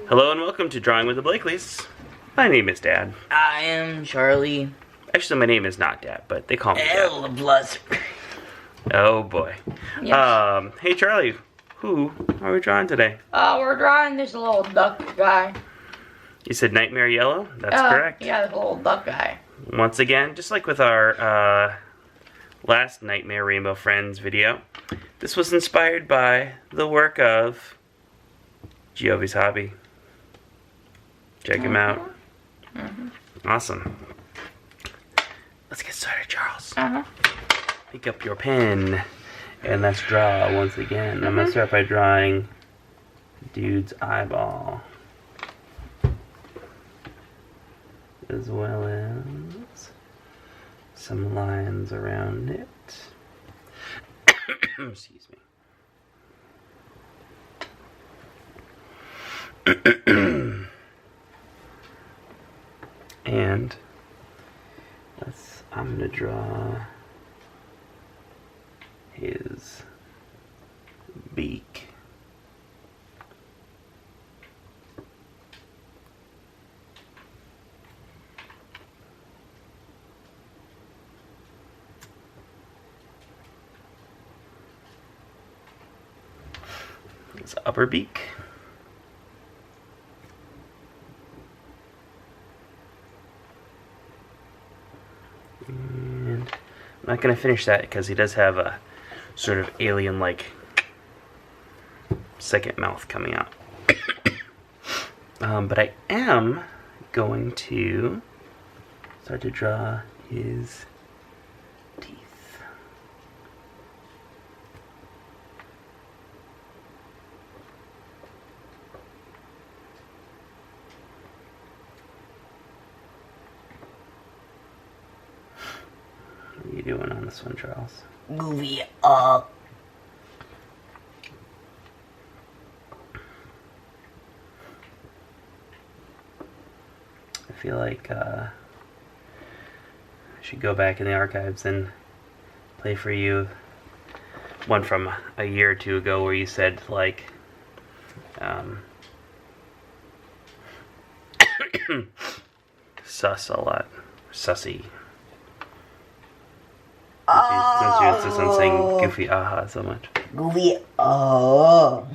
Hello and welcome to Drawing with the Blakleys. My name is Dad. I am Charlie. Actually, my name is not Dad, but they call me Dad. L plus. Oh boy. Yes. Hey Charlie, who are we drawing today? We're drawing this little duck guy. You said Nightmare Yellow? That's correct. Yeah, this little duck guy. Once again, just like with our last Nightmare Rainbow Friends video, this was inspired by the work of GiovyHobby. Check him out. Awesome. Let's get started, Charles. Pick up your pen and let's draw once again. I'm gonna start by drawing dude's eyeball, as well as some lines around it. Excuse me. And I'm gonna draw his beak. His upper beak. And I'm not going to finish that because he does have a sort of alien-like second mouth coming out. But I am going to start to draw his teeth. What are you doing on this one, Charles? Goofy up. I feel like I should go back in the archives and play for you one from a year or two ago where you said, like, sus a lot. Sussy. Since you insist on saying goofy aha so much. Goofy up.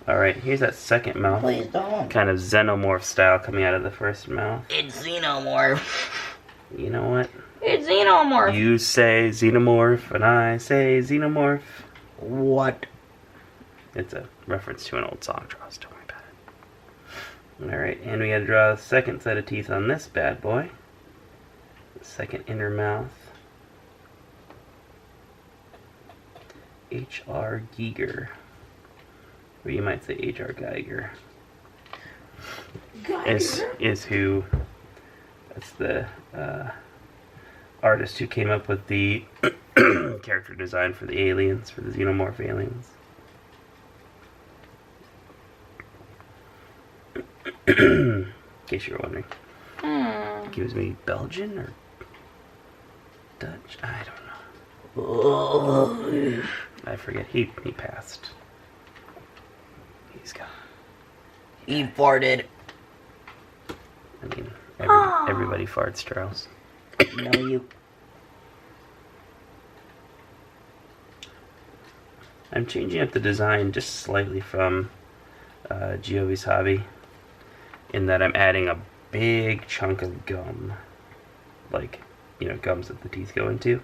Alright, here's that second mouth. Please don't. Kind of xenomorph style coming out of the first mouth. It's xenomorph. You know what? It's xenomorph. You say xenomorph and I say xenomorph. What? It's a reference to an old song, Charles. Don't worry about it. Alright, and we gotta draw the second set of teeth on this bad boy. The second inner mouth. H.R. Giger. Or you might say H.R. Geiger. Is who, that's the artist who came up with the character design for the aliens, for the xenomorph aliens. In case you were wondering. Gives me Belgian or Dutch? I don't know. I forget. He passed. He's gone. He farted. I mean, everybody farts, Charles. No, you. I'm changing up the design just slightly from GiovyHobby in that I'm adding a big chunk of gum. Like, you know, gums that the teeth go into.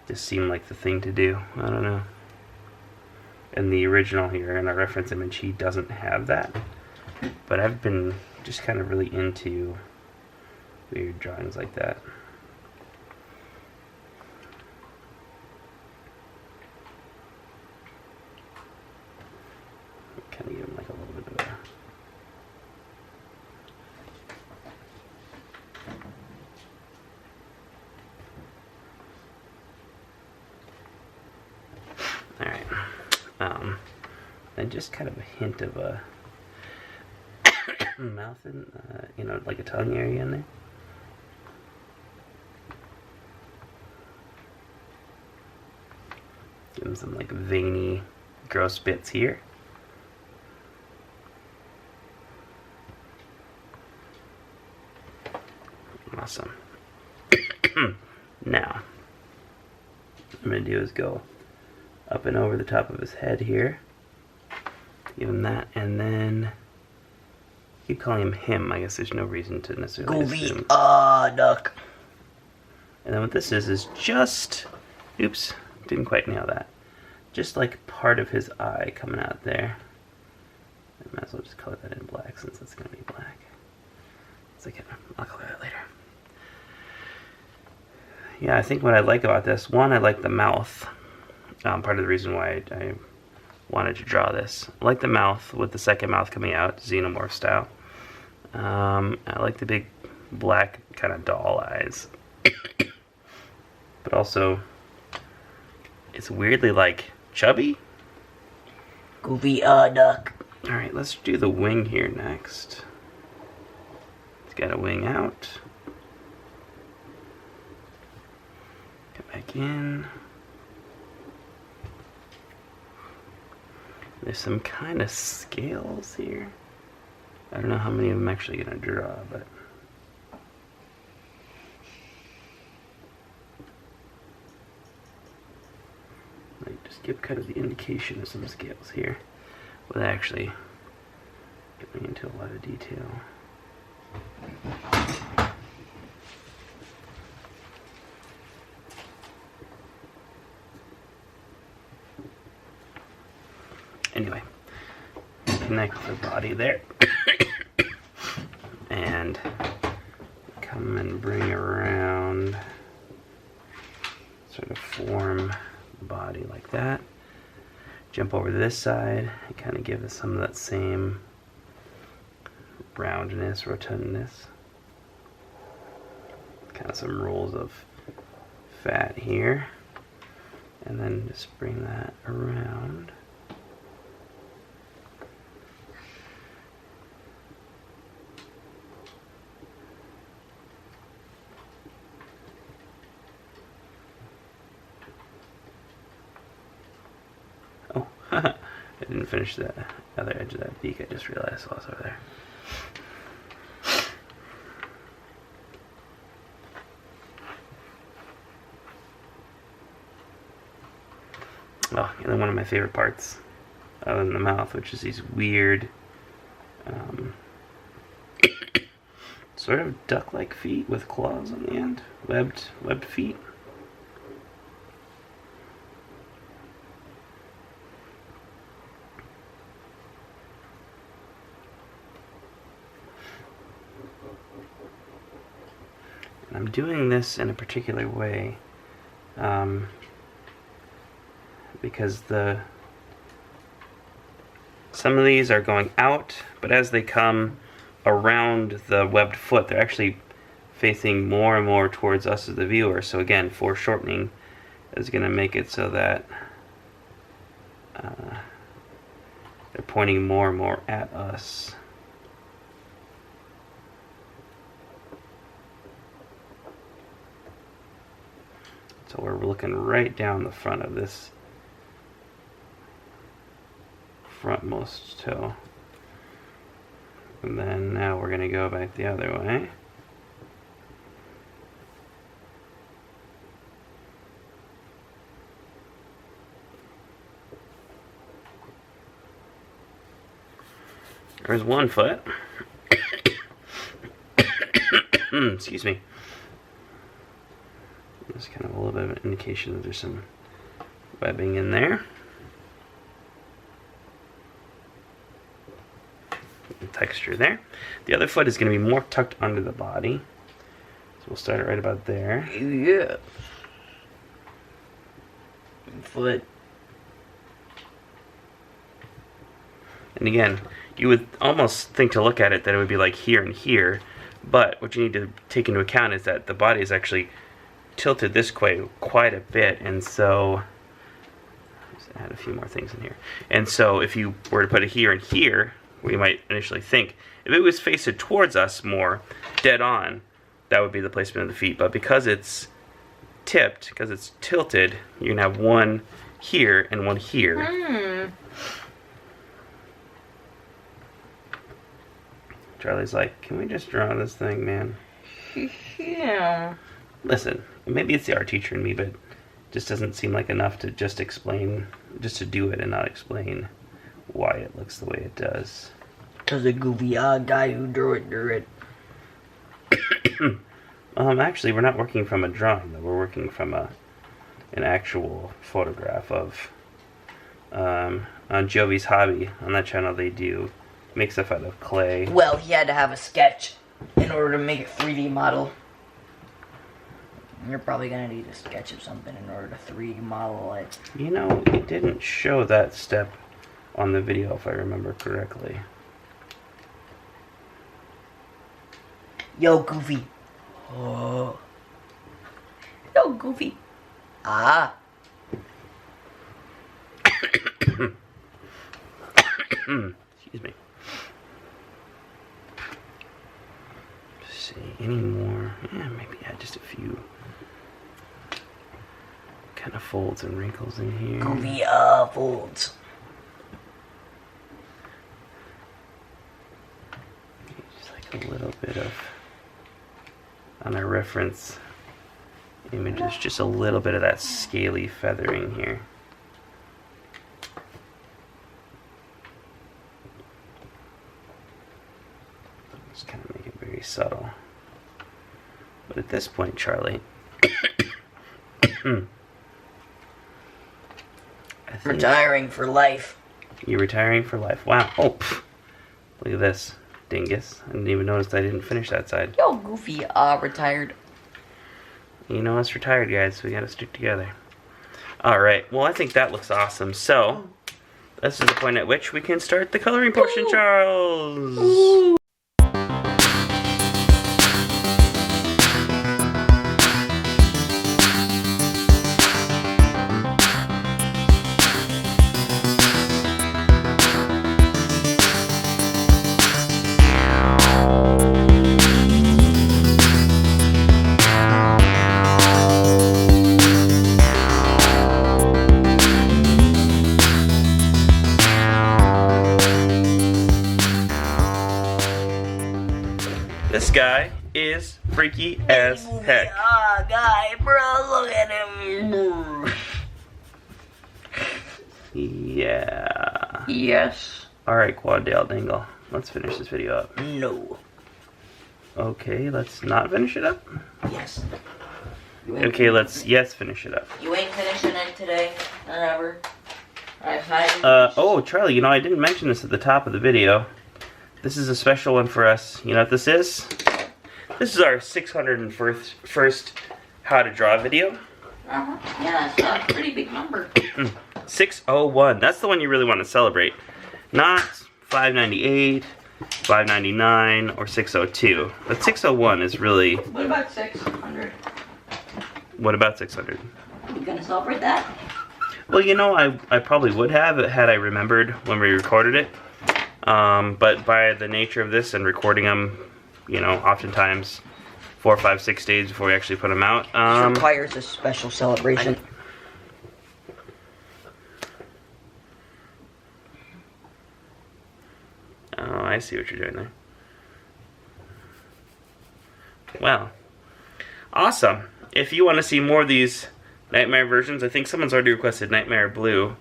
Just seemed like the thing to do. I don't know. In the original here, in our reference image, he doesn't have that. But I've been just kind of really into weird drawings like that. Kind of give him like a little bit of a... Alright. And just kind of a hint of a mouth and, you know, like a tongue area in there. Give him some like veiny, gross bits here. Awesome. Now, what I'm going to do is go up and over the top of his head here. Give him that, and then keep calling him him. I guess there's no reason to necessarily assume. Duck. And then what this is just, oops, didn't quite nail that. Just like part of his eye coming out there. I might as well just color that in black since it's going to be black. It's okay, I'll color that later. Yeah, I think what I like about this, one, I like the mouth. Part of the reason why I wanted to draw this. I like the mouth with the second mouth coming out, xenomorph style. I like the big black kind of doll eyes. But also, it's weirdly like chubby. Goofy, duck. Alright, let's do the wing here next. It's got a wing out. Come back in. There's some kind of scales here. I don't know how many of them I'm actually going to draw, but... like, just give kind of the indication of some scales here, without actually getting into a lot of detail. Anyway, connect the body there. And come and bring around, sort of form the body like that. Jump over to this side and kind of give us some of that same roundness, rotundness. Kind of some rolls of fat here. And then just bring that around. Oh, I didn't finish the other edge of that beak. I just realized while I was over there. Oh, and then one of my favorite parts, other than the mouth, which is these weird, sort of duck-like feet with claws on the end, webbed feet. And I'm doing this in a particular way. Because some of these are going out, but as they come around the webbed foot, they're actually facing more and more towards us as the viewer. So again, foreshortening is going to make it so that they're pointing more and more at us. So we're looking right down the front of this frontmost toe. And then now we're going to go back the other way. There's one foot. Excuse me. There's kind of a little bit of an indication that there's some webbing in there. Texture there. The other foot is going to be more tucked under the body. So we'll start it right about there. Yeah. Foot. And again, you would almost think to look at it that it would be like here and here, but what you need to take into account is that the body is actually tilted this way quite a bit, and so let's add a few more things in here. And so if you were to put it here and here, we might initially think if it was faced towards us more dead on, that would be the placement of the feet. But because it's tipped, because it's tilted, you can have one here and one here. Charlie's like, can we just draw this thing, man? Yeah. Listen, maybe it's the art teacher in me, but it just doesn't seem like enough to just explain, just to do it and not explain why it looks the way it does. Cause the goofy guy who drew it. Actually, we're not working from a drawing, though. We're working from an actual photograph of, on GiovyHobby. On that channel, they do make stuff out of clay. Well, he had to have a sketch in order to make a 3D model. You're probably gonna need a sketch of something in order to 3D model it. You know, it didn't show that step on the video, if I remember correctly. Yo, Goofy. Oh. Yo, Goofy. Ah. Excuse me. Let's see, any more? Yeah, maybe add just a few kind of folds and wrinkles in here. Goofy, folds. Just like a little bit of, on our reference images, just a little bit of that scaly feathering here. Just kind of make it very subtle. But at this point, Charlie, I think Retiring for life. you're retiring for life. Wow. Oh, pff. Look at this. Dingus. I didn't even notice I didn't finish that side. Yo, Goofy, retired. You know us retired guys, we gotta stick together. Alright, well I think that looks awesome. So, this is the point at which we can start the coloring portion, Charles! Ooh. This guy is freaky as heck. Guy, bro, look at him. Yeah. Yes. Alright, Quaddale Dingle. Let's finish this video up. No. Okay, let's not finish it up. Yes. Okay, let's finish it up. You ain't finishing it today, or ever. Oh, Charlie, you know, I didn't mention this at the top of the video. This is a special one for us. You know what this is? This is our 601st How to Draw video. Yeah, that's a pretty big number. 601. That's the one you really want to celebrate. Not 598, 599, or 602. But 601 is really... What about 600? What about 600? You gonna celebrate that? Well, you know, I probably would have had I remembered when we recorded it. But by the nature of this and recording them, you know, oftentimes 4, 5, 6 days before we actually put them out. It requires a special celebration. Oh, I see what you're doing there. Well, awesome. If you want to see more of these Nightmare versions, I think someone's already requested Nightmare Blue.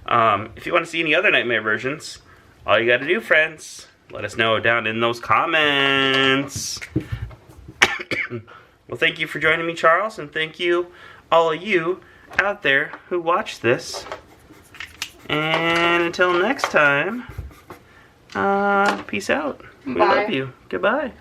If you want to see any other Nightmare versions, all you gotta do, friends, let us know down in those comments. Well, thank you for joining me, Charles, and thank you, all of you out there who watched this. And until next time, peace out. We love you. Goodbye.